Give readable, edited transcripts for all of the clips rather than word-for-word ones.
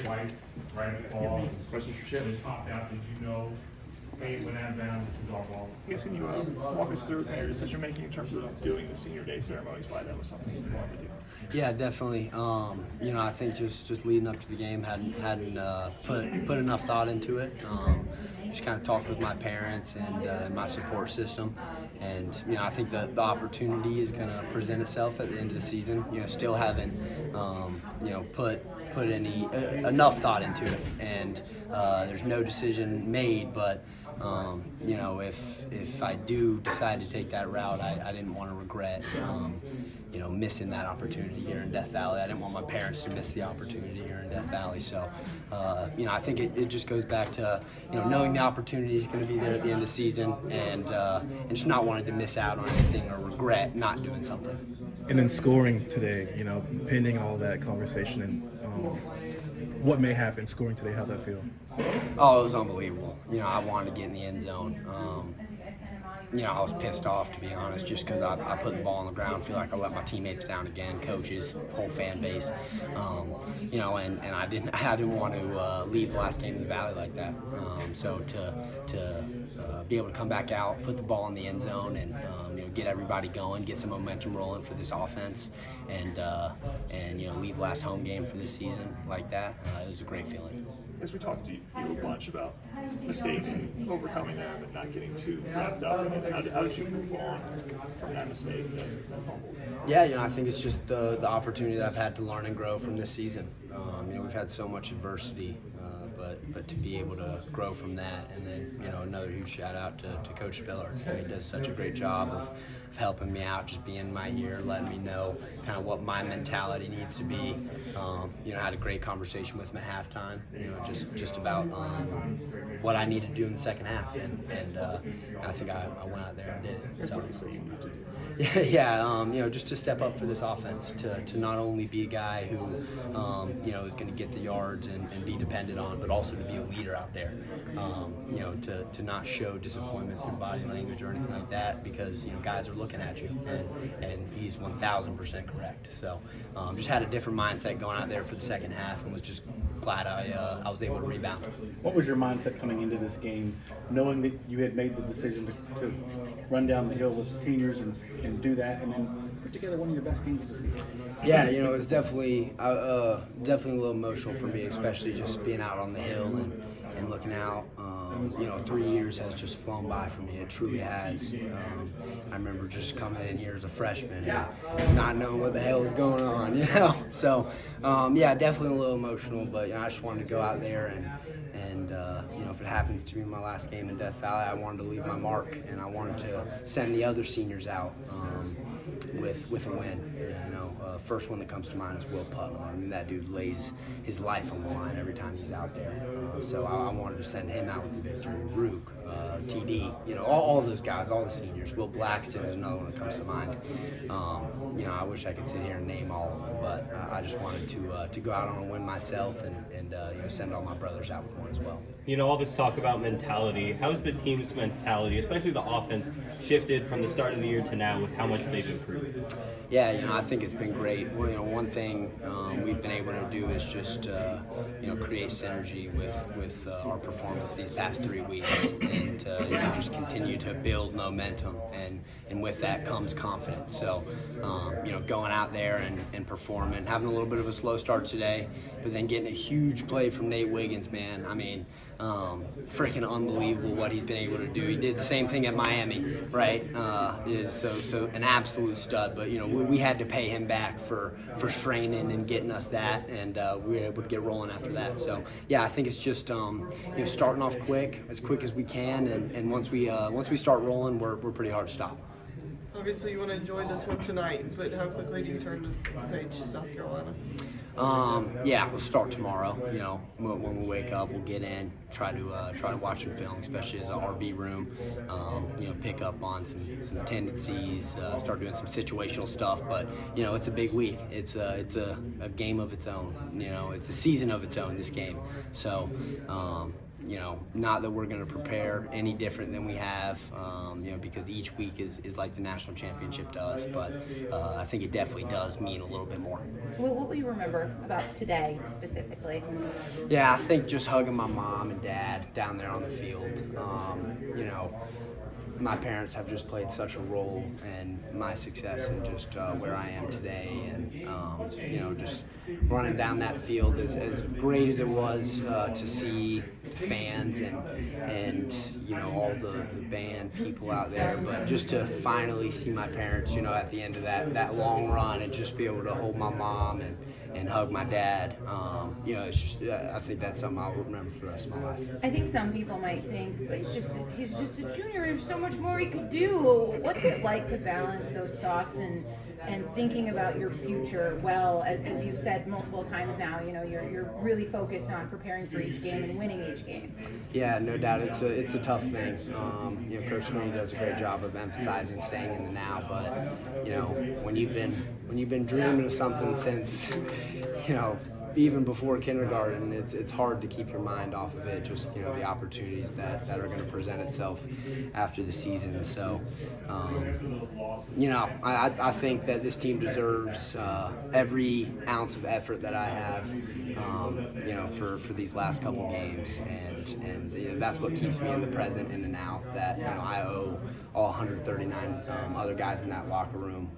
wife right in the fall. Questions for Shipley popped out. Did you know, hey, when I'm down, this is our ball? I guess can you walk us through kind of your decision making in terms of doing the senior day ceremonies? Why that was something you wanted to do? Yeah, definitely. I think just leading up to the game hadn't put enough thought into it. Just kind of talked with my parents and my support system, and I think the opportunity is going to present itself at the end of the season. Still haven't put any enough thought into it, and there's no decision made, but. If I do decide to take that route, I didn't want to regret, missing that opportunity here in Death Valley. I didn't want my parents to miss the opportunity here in Death Valley. So, I think it just goes back to, knowing the opportunity is going to be there at the end of the season and just not wanting to miss out on anything or regret not doing something. And then scoring today, pending all that conversation and what may happen scoring today, how'd that feel? Oh, it was unbelievable. I wanted to get in the end zone. I was pissed off, to be honest, just because I put the ball on the ground, feel like I let my teammates down again, coaches, whole fan base, and I didn't want to leave the last game in the Valley like that. So to be able to come back out, put the ball in the end zone, and get everybody going, get some momentum rolling for this offense, and leave last home game for this season like that, it was a great feeling. As we talked to you a bunch about mistakes and overcoming them and not getting too wrapped up, how did you move on from that mistake? Yeah, I think it's just the opportunity that I've had to learn and grow from this season. We've had so much adversity, but to be able to grow from that, and then another huge shout out to Coach Spiller. He does such a great job of helping me out, just being in my ear, letting me know kind of what my mentality needs to be. I had a great conversation with him at halftime, just about what I need to do in the second half, and I think I went out there and did it. So. Just to step up for this offense, to not only be a guy who, is going to get the yards and be depended on, but also to be a leader out there. To not show disappointment through body language or anything like that, because guys are looking at you, and he's 1,000% correct. So just had a different mindset going out there for the second half, and was just glad I was able to rebound. What was your mindset coming into this game, knowing that you had made the decision to run down the hill with the seniors and do that, and then put together one of your best games of the season? Yeah, it was definitely a little emotional for me, especially just being out on the hill and looking out. 3 years has just flown by for me. It truly has. I remember just coming in here as a freshman and not knowing what the hell was going on, So, definitely a little emotional, but I just wanted to go out there and if it happens to be my last game in Death Valley, I wanted to leave my mark, and I wanted to send the other seniors out with a win. First one that comes to mind is Will Putnam. I mean, that dude lays his life on the line every time he's out there. So I wanted to send him out with the victory. Rook, TD, all those guys, all the seniors. Will Blackston is another one that comes to mind. I wish I could sit here and name all of them, but I just wanted to go out on a win myself and send all my brothers out with one as well. All this talk about mentality. How's the team's mentality, especially the offense, shifted from the start of the year to now with how much they've improved? Yeah, I think it's been great. One thing we've been able to do is just create synergy with our performance these past 3 weeks, and just continue to build momentum, and with that comes confidence. So going out there and performing, having a little bit of a slow start today, but then getting a huge play from Nate Wiggins, man. I mean, freaking unbelievable what he's been able to do. He did the same thing at Miami, right? So an absolute stud. But we had to pay him back for training and getting us that, and we were able to get rolling after that. So yeah, I think it's just starting off as quick as we can, and once we start rolling, we're pretty hard to stop. Obviously, you want to enjoy this one tonight, but how quickly do you turn to the page, South Carolina? We'll start tomorrow. When we wake up, we'll get in, try to watch some film, especially as an RB room. Pick up on some tendencies, start doing some situational stuff. But it's a big week. It's a game of its own. It's a season of its own. This game. So. Not that we're going to prepare any different than we have, because each week is like the national championship to us, but I think it definitely does mean a little bit more. Well, what will you remember about today specifically? Yeah, I think just hugging my mom and dad down there on the field. My parents have just played such a role in my success and just where I am today, and just running down that field as great as it was to see fans and all the band people out there, but just to finally see my parents, at the end of that long run and just be able to hold my mom and hug my dad. It's just, I think that's something I'll remember for the rest of my life. I think some people might think he's just a junior. There's so much more he could do. What's it like to balance those thoughts and thinking about your future? Well, as you've said multiple times now, you're really focused on preparing for each game and winning each game. Yeah, no doubt. It's a tough thing. Coach Sweeney does a great job of emphasizing staying in the now, but when you've been dreaming of something since even before kindergarten, it's hard to keep your mind off of it. Just the opportunities that are going to present itself after the season. So, I think that this team deserves every ounce of effort that I have, for these last couple games, and that's what keeps me in the present and the now. That I owe all 139 other guys in that locker room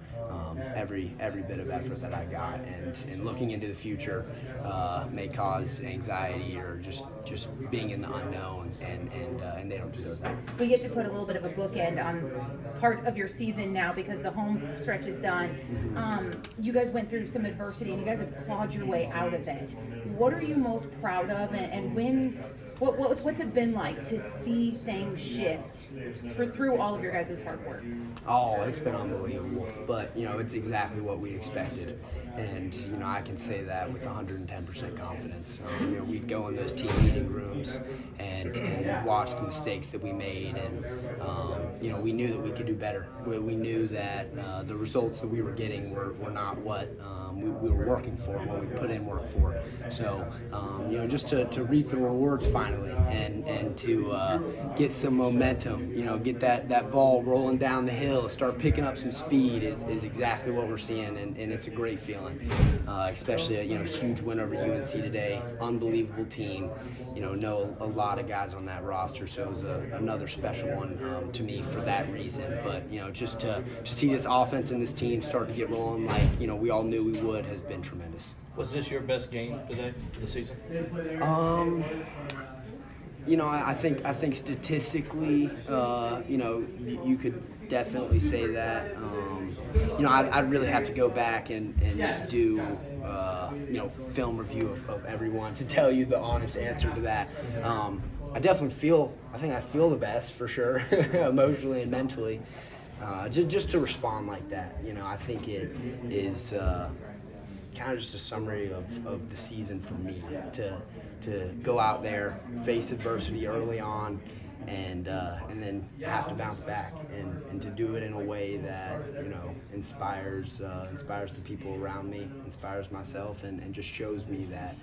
every bit of effort that I got, and looking into the future may cause anxiety or just being in the unknown, and they don't deserve that. We get to put a little bit of a bookend on part of your season now because the home stretch is done. You guys went through some adversity and you guys have clawed your way out of it. What are you most proud of, and what's it been like to see things shift through all of your guys' hard work? Oh, it's been unbelievable, but it's exactly what we expected, and I can say that with 110% confidence. We'd go in those team meeting rooms and watch the mistakes that we made, and we knew that we could do better. We knew that the results that we were getting were not what we were working for and what we put in work for. So just to reap the rewards finally and to get some momentum, get that ball rolling down the hill, start picking up some speed is exactly what we're seeing, and it's a great feeling, especially a huge win over UNC today. Unbelievable team, know a lot of guys on that roster, so it was another special one to me for that reason. But just to see this offense and this team start to get rolling like we all knew we would has been tremendous. Was this your best game today of the season? I think statistically, you could definitely say that. I'd really have to go back and do, film review of everyone to tell you the honest answer to that. I think I feel the best for sure, emotionally and mentally. Just to respond like that, I think it is kind of just a summary of the season for me, to go out there, face adversity early on, and then have to bounce back, and to do it in a way that inspires the people around me, inspires myself, and just shows me that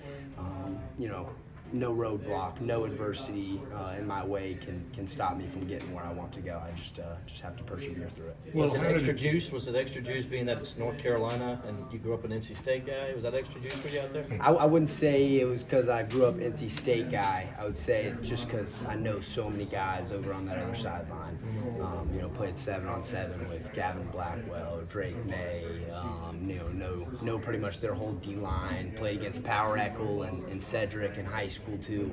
no roadblock, no adversity in my way can stop me from getting where I want to go. I just have to persevere through it. Was it extra juice? Was it extra juice being that it's North Carolina and you grew up an NC State guy? Was that extra juice for you out there? I wouldn't say it was because I grew up NC State guy. I would say just because I know so many guys over on that other sideline. Played 7-on-7 with Gavin Blackwell, Drake May, know pretty much their whole D-line. Played against Power Eckle and Cedric in high school too.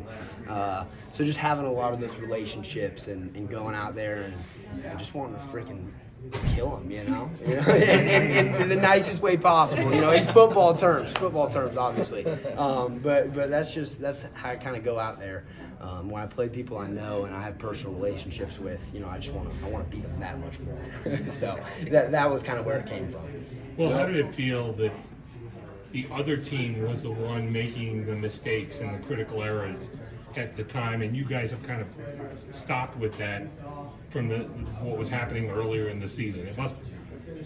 So just having a lot of those relationships and going out there and just wanting to freaking kill him, in the nicest way possible, in football terms, obviously. But that's how I kind of go out there. When I play people I know and I have personal relationships with, I want to beat them that much more. So that was kind of where it came from. Well, how did it feel that the other team was the one making the mistakes and the critical errors at the time, and you guys have kind of stopped with that from what was happening earlier in the season? It must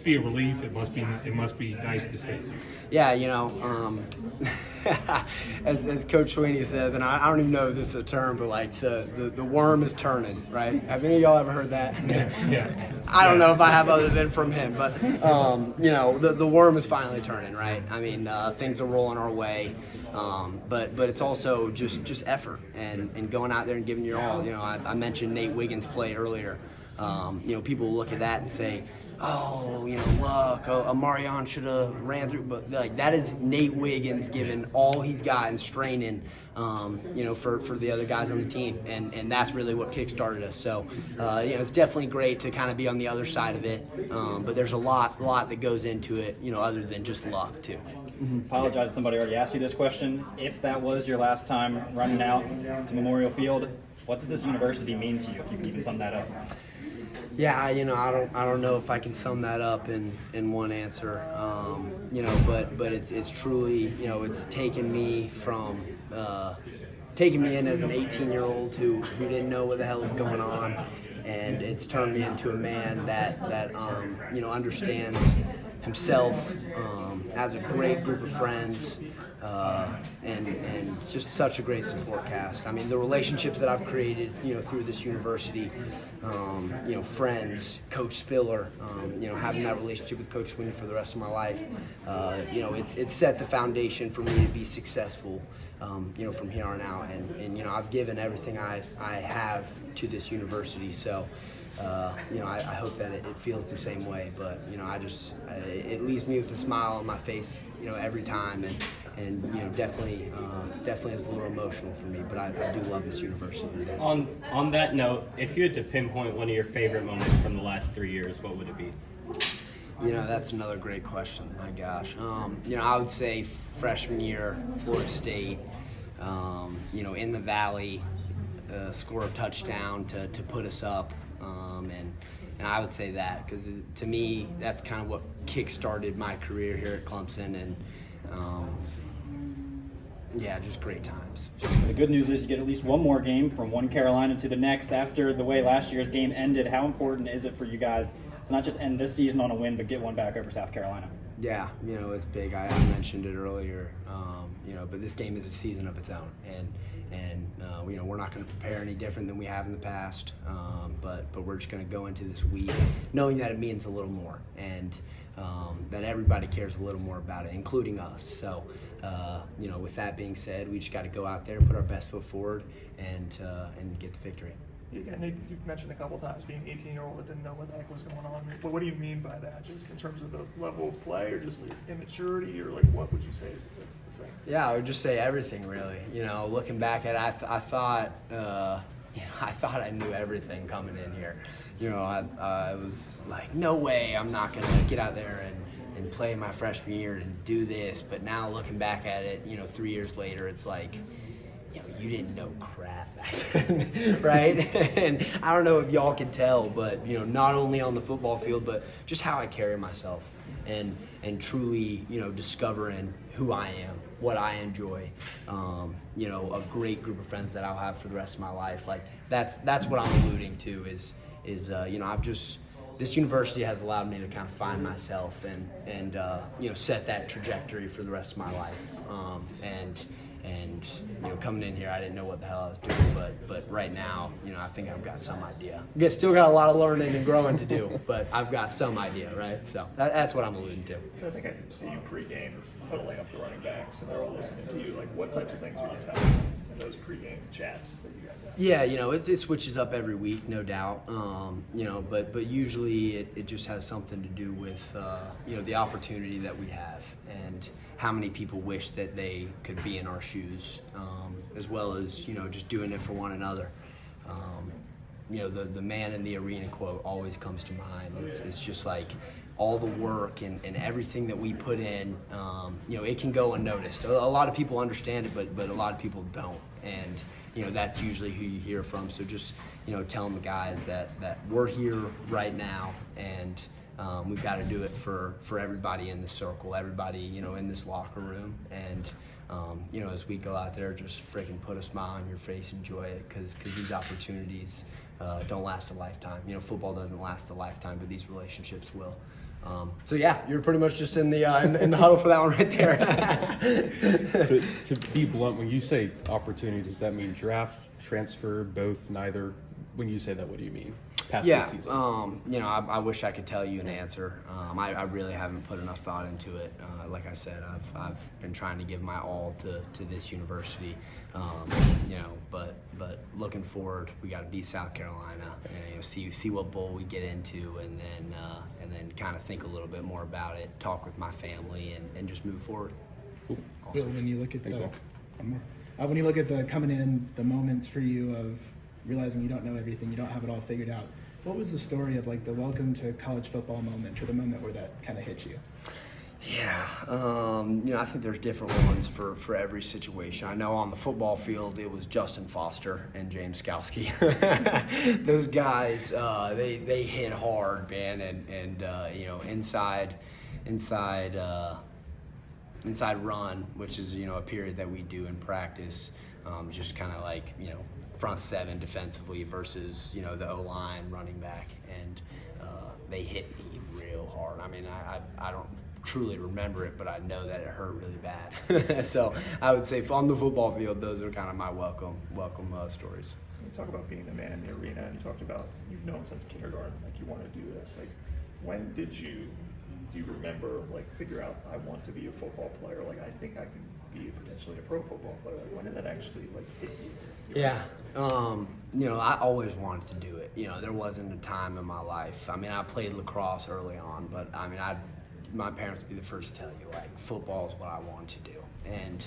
be a relief. It must be nice to see. Yeah, as Coach Sweeney says, and I don't even know if this is a term, but like the worm is turning, right? Have any of y'all ever heard that? Yeah. I don't know if I have other than from him, but the worm is finally turning, right? I mean, things are rolling our way, but it's also just effort and going out there and giving your all. I mentioned Nate Wiggins' play earlier. People look at that and say, look, Marion should have ran through, but like that is Nate Wiggins giving all he's got and straining, for the other guys on the team, and that's really what kickstarted us. So, it's definitely great to kind of be on the other side of it, but there's a lot that goes into it, other than just luck too. Apologize, somebody already asked you this question. If that was your last time running out to Memorial Field, what does this university mean to you? If you can even sum that up. Yeah, I don't know if I can sum that up in one answer. But it's truly, it's taken me in as an 18-year-old who didn't know what the hell was going on, and it's turned me into a man that understands himself, has a great group of friends, and just such a great support cast. I mean, the relationships that I've created, through this university, friends, Coach Spiller, having that relationship with Coach Sweeney for the rest of my life, it's set the foundation for me to be successful, from here on out. And I've given everything I have to this university, so. I hope that it feels the same way, but it leaves me with a smile on my face, every time, and definitely is a little emotional for me. But I do love this university. On that note, if you had to pinpoint one of your favorite moments from the last 3 years, what would it be? That's another great question. My gosh, I would say freshman year, Florida State. In the Valley, score a touchdown to put us up. And I would say that because to me that's kind of what kick-started my career here at Clemson, and just great times. The good news is you get at least one more game from one Carolina to the next after the way last year's game ended. How important is it for you guys to not just end this season on a win but get one back over South Carolina? Yeah, it's big. I mentioned it earlier, but this game is a season of its own, and we're not going to prepare any different than we have in the past, but we're just going to go into this week knowing that it means a little more, and that everybody cares a little more about it, including us. So, with that being said, we just got to go out there, put our best foot forward, and get the victory. You've mentioned a couple times being 18-year-old that didn't know what the heck was going on. What do you mean by that? Just in terms of the level of play, or just the immaturity, or what would you say is the thing? Yeah, I would just say everything, really. Looking back at it, I thought I knew everything coming in here. I was like, no way, I'm not going to get out there and play my freshman year and do this. But now looking back at it, 3 years later, it's like, you didn't know crap back then, right? And I don't know if y'all can tell, but not only on the football field, but just how I carry myself, and truly, discovering who I am, what I enjoy, a great group of friends that I'll have for the rest of my life. Like that's what I'm alluding to is this university has allowed me to kind of find myself and set that trajectory for the rest of my life, and coming in here, I didn't know what the hell I was doing, but right now, I think I've got some idea. Still got a lot of learning and growing to do, but I've got some idea, right? So that's what I'm alluding to. So I think I see you pregame huddling up the running backs, and they're all listening to you. Like, what types of things are you telling them in those pregame chats that you guys have? Yeah, it switches up every week, no doubt. But usually it just has something to do with the opportunity that we have and how many people wish that they could be in our shoes, as well as just doing it for one another. The man in the arena quote always comes to mind. It's just like all the work and everything that we put in, it can go unnoticed. A lot of people understand it, but a lot of people don't. And, that's usually who you hear from. So just, telling the guys that we're here right now, and we've got to do it for everybody in the circle, everybody, in this locker room. And, as we go out there, just freaking put a smile on your face, enjoy it, because these opportunities don't last a lifetime. Football doesn't last a lifetime, but these relationships will. So yeah, you're pretty much just in the in the huddle for that one right there. To be blunt, when you say opportunity, does that mean draft, transfer, both, neither? When you say that, what do you mean? Past Yeah, this season? I wish I could tell you an answer. I really haven't put enough thought into it. Like I said, I've been trying to give my all to this university. But looking forward, we got to beat South Carolina and see what bowl we get into, and then kind of think a little bit more about it, talk with my family, and just move forward. Cool. Will, when you look at Thanks, the Will. when you look at the coming in, the moments for you of realizing you don't know everything, you don't have it all figured out, what was the story of like the welcome to college football moment, or the moment where that kind of hit you? Yeah, I think there's different ones for every situation. I know on the football field it was Justin Foster and James Skowski. Those guys, they hit hard, man, and inside run, which is a period that we do in practice, just kind of like front seven defensively versus the O-line running back, and they hit me real hard. I mean, I don't truly remember it, but I know that it hurt really bad. So I would say on the football field, those are kind of my welcome stories. You talk about being the man in the arena, and you talked about you've known since kindergarten, like you want to do this. Like, when do you remember, like, figure out I want to be a football player? Like, I think I can be potentially a pro football player. Like, when did that actually hit you? Yeah, I always wanted to do it. There wasn't a time in my life. I mean, I played lacrosse early on, but I mean, my parents would be the first to tell you, like, football is what I wanted to do. And,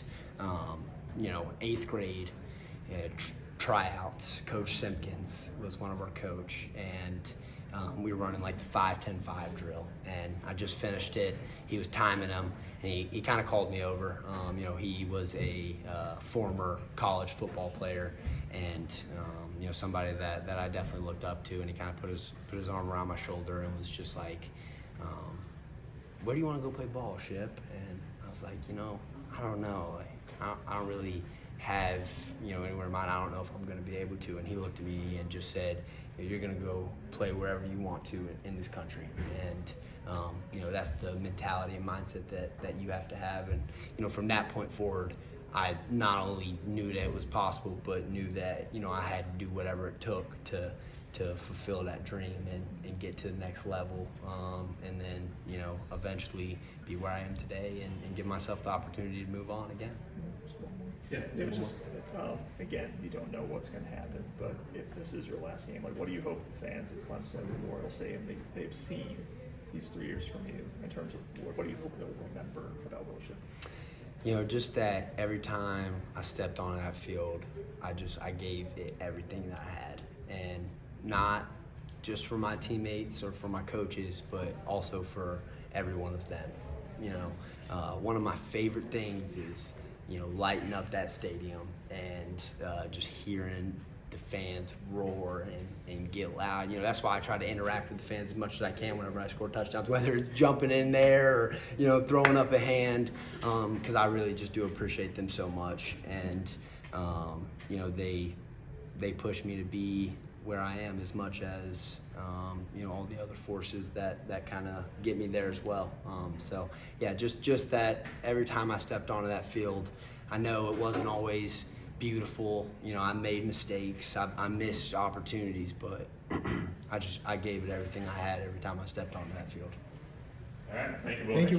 8th grade, tryouts, Coach Simpkins was one of our coach, and we were running like the 5-10-5 drill, and I just finished it. He was timing them, and he kind of called me over. He was a former college football player, and somebody that I definitely looked up to, and he kind of put his arm around my shoulder and was just like, where do you want to go play ball, Ship? And I was like, I don't know. Like, I don't really have, anywhere in mind. I don't know if I'm going to be able to. And he looked at me and just said, you're going to go play wherever you want to in this country. And, that's the mentality and mindset that you have to have. And, from that point forward, I not only knew that it was possible, but knew that, I had to do whatever it took to fulfill that dream and get to the next level, and then eventually be where I am today and give myself the opportunity to move on again. Yeah, it was just again, you don't know what's going to happen, but if this is your last game, like, what do you hope the fans at Clemson Memorial Stadium they've seen these 3 years from you in terms of what do you hope they'll remember about Will Shipley? Just that every time I stepped on that field, I gave it everything that I had, and not just for my teammates or for my coaches, but also for every one of them. One of my favorite things is, lighting up that stadium and just hearing the fans roar and get loud. That's why I try to interact with the fans as much as I can whenever I score touchdowns, whether it's jumping in there or, throwing up a hand, because I really just do appreciate them so much. And, they push me to be where I am as much as, all the other forces that kind of get me there as well. So yeah, just that every time I stepped onto that field, I know it wasn't always beautiful. I made mistakes, I missed opportunities, but I gave it everything I had every time I stepped onto that field. All right, thank you, Will. Thank you.